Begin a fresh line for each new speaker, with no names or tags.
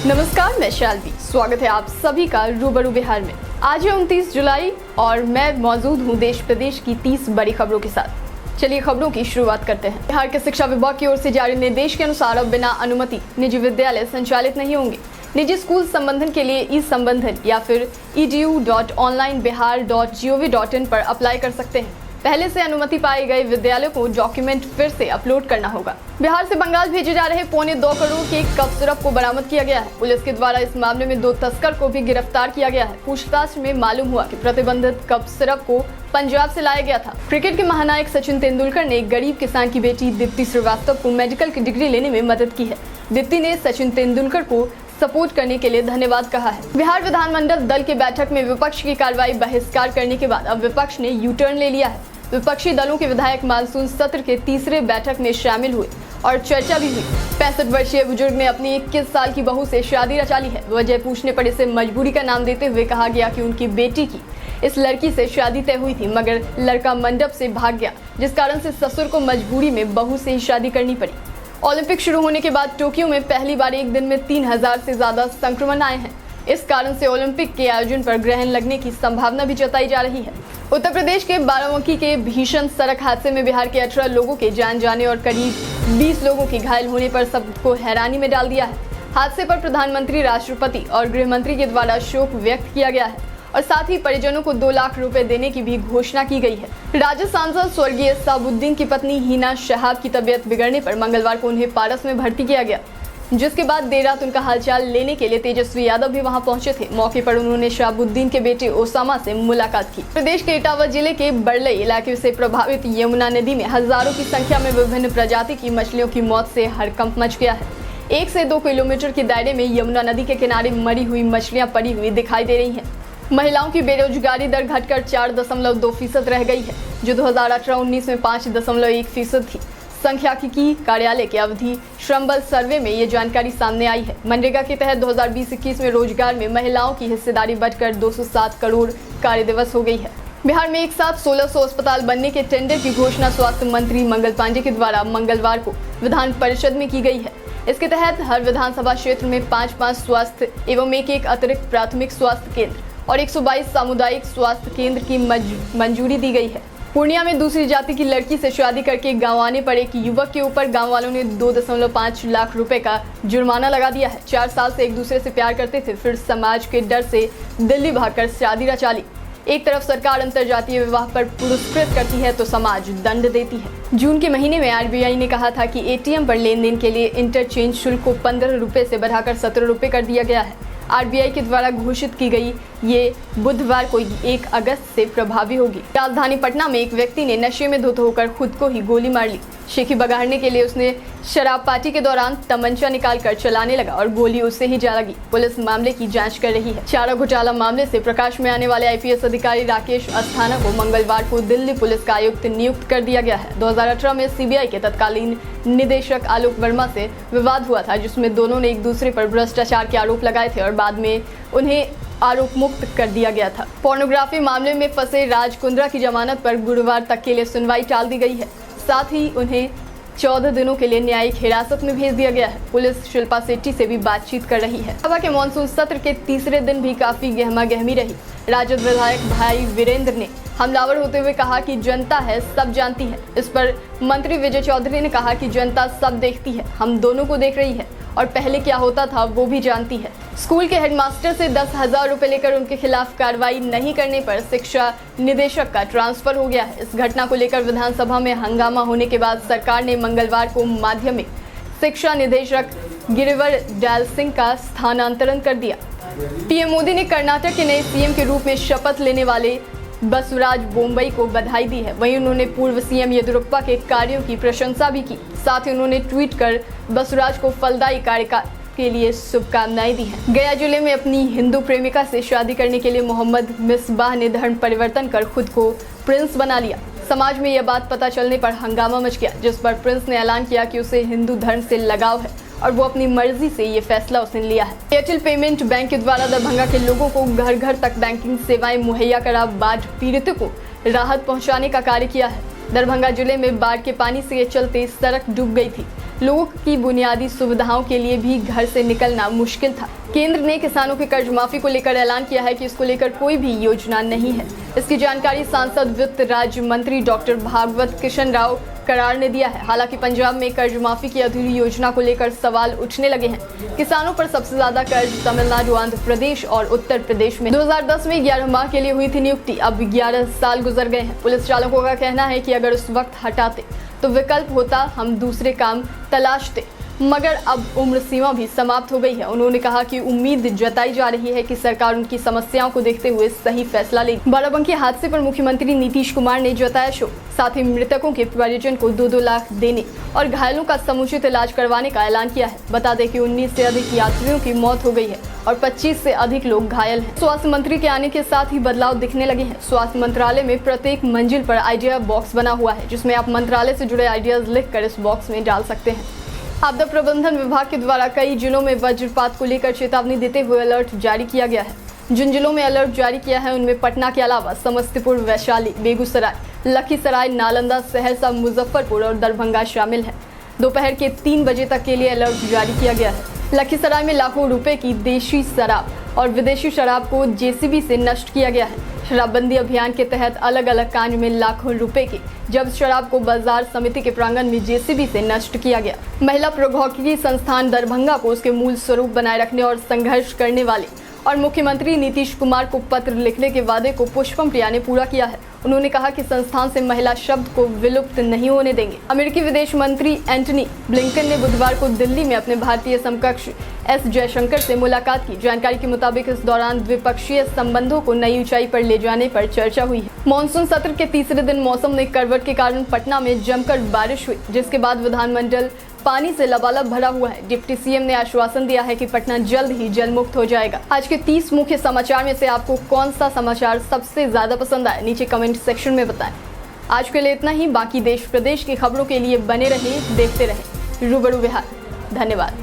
नमस्कार, मैं शालवी। स्वागत है आप सभी का रूबरू बिहार में। आज है 29 जुलाई और मैं मौजूद हूँ देश प्रदेश की 30 बड़ी खबरों के साथ। चलिए खबरों की शुरुआत करते हैं। बिहार के शिक्षा विभाग की ओर से जारी निर्देश के अनुसार अब बिना अनुमति निजी विद्यालय संचालित नहीं होंगे। निजी स्कूल संबंधन के लिए ई संबंधन या फिर edu.onlinebihar.gov.in पर अप्लाई कर सकते हैं। पहले से अनुमति पाए गए विद्यालयों को डॉक्यूमेंट फिर से अपलोड करना होगा। बिहार से बंगाल भेजे जा रहे 2.25 करोड़ के कफ सिरप को बरामद किया गया है। पुलिस के द्वारा इस मामले में 2 तस्कर को भी गिरफ्तार किया गया है। पूछताछ में मालूम हुआ कि प्रतिबंधित कफ सिरप को पंजाब से लाया गया था। क्रिकेट के महानायक सचिन तेंदुलकर ने एक गरीब किसान की बेटी दीप्ति श्रीवास्तव को मेडिकल की डिग्री लेने में मदद की है। दीप्ति ने सचिन तेंदुलकर को सपोर्ट करने के लिए धन्यवाद कहा है। बिहार विधानमंडल दल की बैठक में विपक्ष की कार्रवाई बहिष्कार करने के बाद अब विपक्ष ने यू टर्न ले लिया है। विपक्षी दलों के विधायक मानसून सत्र के तीसरे बैठक में शामिल हुए और चर्चा भी हुई। 65 वर्षीय बुजुर्ग ने अपनी 21 साल की बहू से शादी रचा ली है। वजह पूछने पर इसे मजबूरी का नाम देते हुए कहा गया कि उनकी बेटी की इस लड़की से शादी तय हुई थी, मगर लड़का मंडप से भाग गया, जिस कारण से ससुर को मजबूरी में बहू से ही शादी करनी पड़ी। ओलंपिक शुरू होने के बाद टोक्यो में पहली बार एक दिन में 3000 से ज्यादा संक्रमण आए हैं। इस कारण से ओलंपिक के आयोजन पर ग्रहण लगने की संभावना भी जताई जा रही है। उत्तर प्रदेश के बाराबंकी के भीषण सड़क हादसे में बिहार के 18 लोगों के जान जाने और करीब 20 लोगों के घायल होने पर सबको हैरानी में डाल दिया है। हादसे पर प्रधानमंत्री, राष्ट्रपति और गृह मंत्री के द्वारा शोक व्यक्त किया गया है और साथ ही परिजनों को 2 लाख रुपए देने की भी घोषणा की गई है। राज्य सांसद स्वर्गीय साबुद्दीन की पत्नी हिना शहाब की तबीयत बिगड़ने पर मंगलवार को उन्हें पारस में भर्ती किया गया, जिसके बाद देर रात उनका हालचाल लेने के लिए तेजस्वी यादव भी वहां पहुंचे थे। मौके पर उन्होंने शहाबुद्दीन के बेटे ओसामा से मुलाकात की। प्रदेश के इटावा जिले के बड़लई इलाके से प्रभावित यमुना नदी में हजारों की संख्या में विभिन्न प्रजाति की मछलियों की मौत से हड़कंप मच गया है। 1 से 2 किलोमीटर के दायरे में यमुना नदी के किनारे मरी हुई मछलियां पड़ी हुई दिखाई दे रही है। महिलाओं की बेरोजगारी दर घटकर 4.2% रह गई है, जो 2018-19 में 5.1% थी। सांख्यिकी कार्यालय के अवधि श्रम बल सर्वे में ये जानकारी सामने आई है। मनरेगा के तहत 2020-21 में रोजगार में महिलाओं की हिस्सेदारी बढ़कर 207 करोड़ कार्य दिवस हो गई है। बिहार में एक साथ 1600 अस्पताल बनने के टेंडर की घोषणा स्वास्थ्य मंत्री मंगल पांडे के द्वारा मंगलवार को विधान परिषद में की गई है। इसके तहत हर विधानसभा क्षेत्र में 5-5 स्वास्थ्य एवं एक अतिरिक्त प्राथमिक स्वास्थ्य केंद्र और 122 सामुदायिक स्वास्थ्य केंद्र की मंजूरी दी गई है। पूर्णिया में दूसरी जाति की लड़की से शादी करके गांव आने पर एक युवक के ऊपर गांव वालों ने 2.5 लाख रुपए का जुर्माना लगा दिया है। 4 साल से एक दूसरे से प्यार करते थे, फिर समाज के डर से दिल्ली भागकर शादी रचा ली। एक तरफ सरकार अंतर्जातीय विवाह पर पुरस्कृत करती है तो समाज दंड देती है। जून के महीने में आरबीआई ने कहा था कि एटीएम पर लेन-देन के लिए इंटरचेंज शुल्क को 15 रुपए से बढ़ाकर 17 रुपए कर दिया गया है। आरबीआई के द्वारा घोषित की गई ये बुधवार को 1 अगस्त से प्रभावी होगी। राजधानी पटना में एक व्यक्ति ने नशे में धुत होकर खुद को ही गोली मार ली। शेखी बगाड़ने के लिए उसने शराब पार्टी के दौरान तमंचा निकालकर चलाने लगा और गोली उससे ही जा लगी। पुलिस मामले की जांच कर रही है। चारा घोटाला मामले से प्रकाश में आने वाले आईपीएस अधिकारी राकेश अस्थाना को मंगलवार को दिल्ली पुलिस का आयुक्त नियुक्त कर दिया गया है। 2018 में सीबीआई के तत्कालीन निदेशक आलोक वर्मा से विवाद हुआ था, जिसमें दोनों ने एक दूसरे पर भ्रष्टाचार के आरोप लगाए थे और बाद में उन्हें आरोप मुक्त कर दिया गया था। पोर्नोग्राफी मामले में फंसे राज कुंद्रा की जमानत पर गुरुवार तक के लिए सुनवाई टाल दी गई है। साथ ही उन्हें 14 दिनों के लिए न्यायिक हिरासत में भेज दिया गया है। पुलिस शिल्पा शेट्टी से भी बातचीत कर रही है। सभा के मानसून सत्र के तीसरे दिन भी काफी गहमा गहमी रही। राजद विधायक भाई वीरेंद्र ने हमलावर होते हुए कहा कि जनता है, सब जानती है। इस पर मंत्री विजय चौधरी ने कहा कि जनता सब देखती है, हम दोनों को देख रही है और पहले क्या होता था वो भी जानती है। स्कूल के हेडमास्टर से 10,000 रुपए लेकर उनके खिलाफ कार्रवाई नहीं करने पर शिक्षा निदेशक का ट्रांसफर हो गया है। इस घटना को लेकर विधानसभा में हंगामा होने के बाद सरकार ने मंगलवार को माध्यमिक शिक्षा निदेशक गिरिवर दयाल सिंह का स्थानांतरण कर दिया। पीएम मोदी ने कर्नाटक के नए सीएम के रूप में शपथ लेने वाले बसवराज बोम्मई को बधाई दी है। वहीं उन्होंने पूर्व सीएम येदियुरप्पा के कार्यों की प्रशंसा भी की। साथ ही उन्होंने ट्वीट कर बसवराज को फलदायी कार्यकाल के लिए शुभकामनाएं दी हैं। गया जिले में अपनी हिंदू प्रेमिका से शादी करने के लिए मोहम्मद मिसबाह ने धर्म परिवर्तन कर खुद को प्रिंस बना लिया। समाज में यह बात पता चलने पर हंगामा मच गया, जिस पर प्रिंस ने ऐलान किया कि उसे हिंदू धर्म से लगाव है और वो अपनी मर्जी से ये फैसला उसने लिया है। एयरटेल पेमेंट बैंक के द्वारा दरभंगा के लोगों को घर घर तक बैंकिंग सेवाएं मुहैया करा बाढ़ पीड़ितों को राहत पहुंचाने का कार्य किया है। दरभंगा जिले में बाढ़ के पानी से चलते सड़क डूब गई थी। लोगों की बुनियादी सुविधाओं के लिए भी घर से निकलना मुश्किल था। केंद्र ने किसानों के कर्ज माफी को लेकर ऐलान किया है कि इसको लेकर कोई भी योजना नहीं है। इसकी जानकारी सांसद वित्त राज्य मंत्री डॉक्टर भागवत किशन राव करार ने दिया है। हालांकि पंजाब में कर्ज माफी की अधूरी योजना को लेकर सवाल उठने लगे हैं। किसानों पर सबसे ज्यादा कर्ज तमिलनाडु, आंध्र प्रदेश और उत्तर प्रदेश में 2010 में 11 माह के लिए हुई थी नियुक्ति। अब 11 साल गुजर गए हैं। पुलिस चालकों का कहना है कि अगर उस वक्त हटाते तो विकल्प होता, हम दूसरे काम तलाशते, मगर अब उम्र सीमा भी समाप्त हो गई है। उन्होंने कहा कि उम्मीद जताई जा रही है कि सरकार उनकी समस्याओं को देखते हुए सही फैसला लेगी। बाराबंकी हादसे पर मुख्यमंत्री नीतीश कुमार ने जताया शोक। साथ ही मृतकों के परिजन को 2-2 लाख देने और घायलों का समुचित इलाज करवाने का ऐलान किया है। बता दें कि 19 से अधिक यात्रियों की मौत हो गई है और 25 से अधिक लोग घायल हैं। स्वास्थ्य मंत्री के आने के साथ ही बदलाव दिखने लगे हैं। स्वास्थ्य मंत्रालय में प्रत्येक मंजिल पर आइडिया बॉक्स बना हुआ है, जिसमें आप मंत्रालय से जुड़े आइडियाज लिखकर इस बॉक्स में डाल सकते हैं। आपदा प्रबंधन विभाग के द्वारा कई जिलों में वज्रपात को लेकर चेतावनी देते हुए अलर्ट जारी किया गया है। जिन जिलों में अलर्ट जारी किया है उनमें पटना के अलावा समस्तीपुर, वैशाली, बेगूसराय, लखीसराय, नालंदा, सहरसा, मुजफ्फरपुर और दरभंगा शामिल है। दोपहर के 3 बजे तक के लिए अलर्ट जारी किया गया है। लखीसराय में लाखों रुपए की देशी शराब और विदेशी शराब को जेसीबी से नष्ट किया गया है। शराबबंदी अभियान के तहत अलग अलग कांड में लाखों रुपए की जब्त शराब को बाजार समिति के प्रांगण में जेसीबी से नष्ट किया गया। महिला प्रौद्योगिकी संस्थान दरभंगा को उसके मूल स्वरूप बनाए रखने और संघर्ष करने वाले और मुख्यमंत्री नीतीश कुमार को पत्र लिखने के वादे को पुष्पम प्रिया ने पूरा किया है। उन्होंने कहा कि संस्थान से महिला शब्द को विलुप्त नहीं होने देंगे। अमेरिकी विदेश मंत्री एंटनी ब्लिंकन ने बुधवार को दिल्ली में अपने भारतीय समकक्ष एस जयशंकर से मुलाकात की। जानकारी के मुताबिक इस दौरान द्विपक्षीय संबंधों को नई ऊंचाई पर ले जाने पर चर्चा हुई है। मॉनसून सत्र के तीसरे दिन मौसम में करवट के कारण पटना में जमकर बारिश हुई, जिसके बाद विधानमंडल पानी से लबालब भरा हुआ है। डिप्टी सीएम ने आश्वासन दिया है कि पटना जल्द ही जलमुक्त हो जाएगा। आज के 30 मुख्य समाचार में से आपको कौन सा समाचार सबसे ज्यादा पसंद आया, नीचे कमेंट सेक्शन में बताएं। आज के लिए इतना ही। बाकी देश प्रदेश की खबरों के लिए बने रहें, देखते रहें रूबरू बिहार। धन्यवाद।